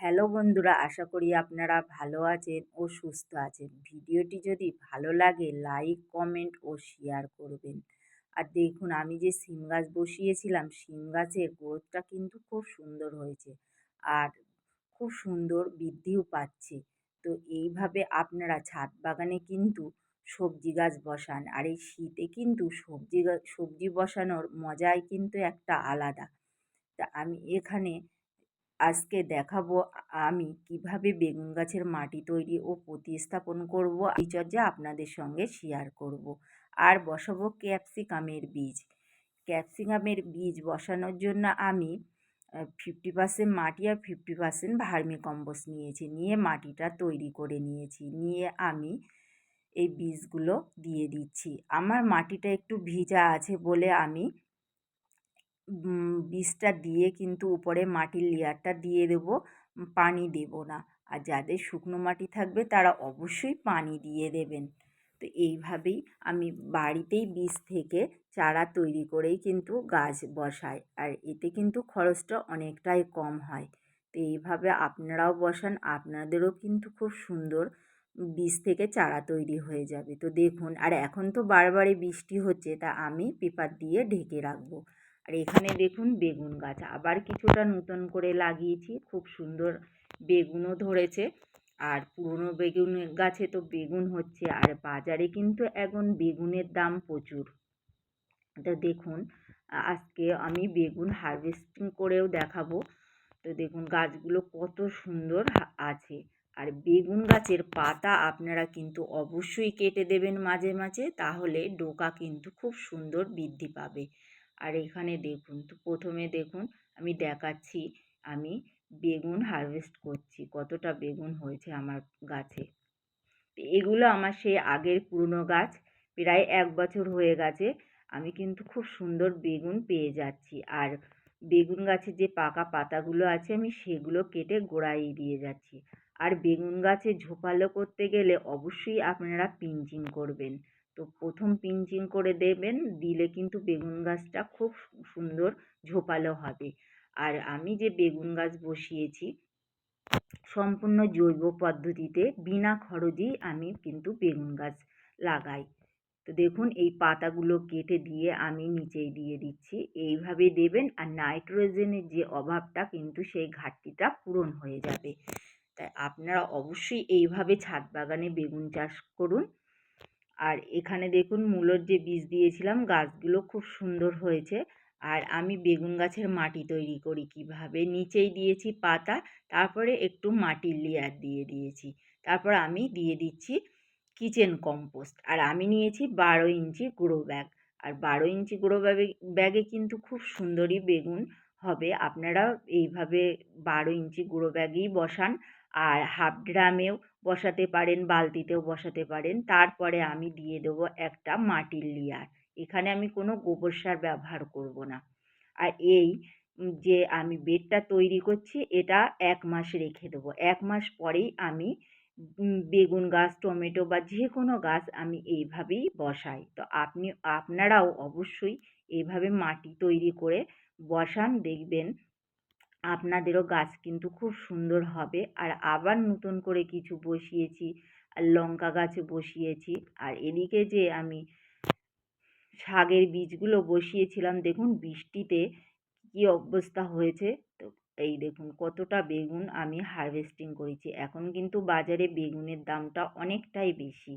Hello বন্ধুরা, আশা করি আপনারা ভালো আছেন ও সুস্থ আছেন। ভিডিওটি যদি ভালো লাগে লাইক, কমেন্ট ও শেয়ার করবেন। আর দেখুন, আমি যে সিম গাছ বসিয়েছিলাম, সিম গাছের গ্রোথটা কিন্তু খুব সুন্দর হয়েছে আর খুব সুন্দর বৃদ্ধিও পাচ্ছে। তো এইভাবে আপনারা ছাদ বাগানে কিন্তু সবজি গাছ বসান, আর এই শীতে কিন্তু সবজি বসানোর মজাই কিন্তু একটা আলাদা। তা আমি এখানে আজকে দেখাবো আমি কিভাবে বেগুন গাছের মাটি তৈরি ও প্রতিস্থাপন করব, পরিচর্যা আপনাদের সঙ্গে শেয়ার করব। আর বসাবো ক্যাপসিকামের বীজ। ক্যাপসিকামের বীজ বসানোর জন্য আমি 50% মাটি আর 50% ভার্মি কম্পোস্ট নিয়েছি, নিয়ে মাটিটা তৈরি করে নিয়েছি, নিয়ে আমি এই বীজগুলো দিয়ে দিচ্ছি। আমার মাটিটা একটু ভিজা আছে বলে আমি বীজটা দিয়ে কিন্তু উপরে মাটির লেয়ারটা দিয়ে দেবো, পানি দেব না। আর যাদের শুকনো মাটি থাকবে তারা অবশ্যই পানি দিয়ে দেবেন। তো এইভাবেই আমি বাড়িতেই বীজ থেকে চারা তৈরি করেই কিন্তু গাছ বসাই, আর এতে কিন্তু খরচটা অনেকটাই কম হয়। তো এইভাবে আপনারাও বসান, আপনাদেরও কিন্তু খুব সুন্দর বীজ থেকে চারা তৈরি হয়ে যাবে। তো দেখুন, আর এখন তো বারবারই বৃষ্টি হচ্ছে, তা আমি পেপার দিয়ে ঢেকে রাখবো। আর এখানে দেখুন বেগুন গাছ আবার কিছুটা নতুন করে লাগিয়েছি, খুব সুন্দর বেগুনও ধরেছে। আর পুরনো বেগুন গাছে তো বেগুন হচ্ছে, আর বাজারে কিন্তু এখন বেগুনের দাম প্রচুর। তো দেখুন, আজকে আমি বেগুন হারভেস্টিং করেও দেখাবো। তো দেখুন গাছগুলো কত সুন্দর আছে। আর বেগুন গাছের পাতা আপনারা কিন্তু অবশ্যই কেটে দেবেন মাঝে মাঝে, তাহলে ডোকা কিন্তু খুব সুন্দর বৃদ্ধি পাবে। আর এখানে দেখুন, তো প্রথমে দেখুন আমি দেখাচ্ছি আমি বেগুন হারভেস্ট করছি, কতটা বেগুন হয়েছে আমার গাছে। এগুলো আমার সেই আগের পুরনো গাছ, প্রায় 1 বছর হয়ে গেছে। আমি কিন্তু খুব সুন্দর বেগুন পেয়ে যাচ্ছি। আর বেগুন গাছের যে পাকা পাতাগুলো আছে আমি সেগুলো কেটে গোড়ায় দিয়ে যাচ্ছি। আর বেগুন গাছে ঝোপালো করতে গেলে অবশ্যই আপনারা পিঞ্চিং করবেন। তো প্রথম পিঞ্চিং করে দেবেন, দিলে কিন্তু বেগুন গাছটা খুব সুন্দর ঝোপালো হবে। আর আমি যে বেগুন গাছ বসিয়েছি সম্পূর্ণ জৈব পদ্ধতিতে, বিনা খরচেই আমি কিন্তু বেগুন গাছ লাগাই। তো দেখুন এই পাতাগুলো কেটে দিয়ে আমি নিচেই দিয়ে দিচ্ছি, এইভাবে দেবেন। আর নাইট্রোজেনের যে অভাবটা কিন্তু সেই ঘাটতিটা পূরণ হয়ে যাবে। তাই আপনারা অবশ্যই এইভাবে ছাদ বাগানে বেগুন চাষ করুন। আর এখানে দেখুন মূলোর যে বীজ দিয়েছিলাম, গাছগুলো খুব সুন্দর হয়েছে। আর আমি বেগুন গাছের মাটি তৈরি করি কিভাবে, নিচেই দিয়েছি পাতা, তারপরে একটু মাটির লেয়ার দিয়ে দিয়েছি, তারপর আমি দিয়ে দিচ্ছি কিচেন কম্পোস্ট। আর আমি নিয়েছি 12 ইঞ্চি গ্রো ব্যাগ। আর 12 ইঞ্চি গ্রো ব্যাগে কিন্তু খুব সুন্দরই বেগুন হবে। আপনারা এইভাবে 12 ইঞ্চি গ্রো ব্যাগেই বসান, আর হাফ ড্রামেও বসাতে পারেন, বালতিতেও বসাতে পারেন। তারপরে আমি দিয়ে দেবো একটা মাটির লেয়ার। এখানে আমি কোনো গোবর সার ব্যবহার করব না। আর এই যে আমি বেডটা তৈরি করছি, এটা 1 মাস রেখে দেবো। 1 মাস পরেই আমি বেগুন গাছ, টমেটো বা যে কোনো গাছ আমি এইভাবেই বসাই। তো আপনারাও অবশ্যই এইভাবে মাটি তৈরি করে বসান, দেখবেন আপনাদেরও গাছ কিন্তু খুব সুন্দর হবে। আর আবার নতুন করে কিছু বসিয়েছি, আর লঙ্কা গাছ বসিয়েছি। আর এদিকে যে আমি শাকের বীজগুলো বসিয়েছিলাম, দেখুন বৃষ্টিতে কী অবস্থা হয়েছে। তো এই দেখুন কতটা বেগুন আমি হারভেস্টিং করেছি। এখন কিন্তু বাজারে বেগুনের দামটা অনেকটাই বেশি।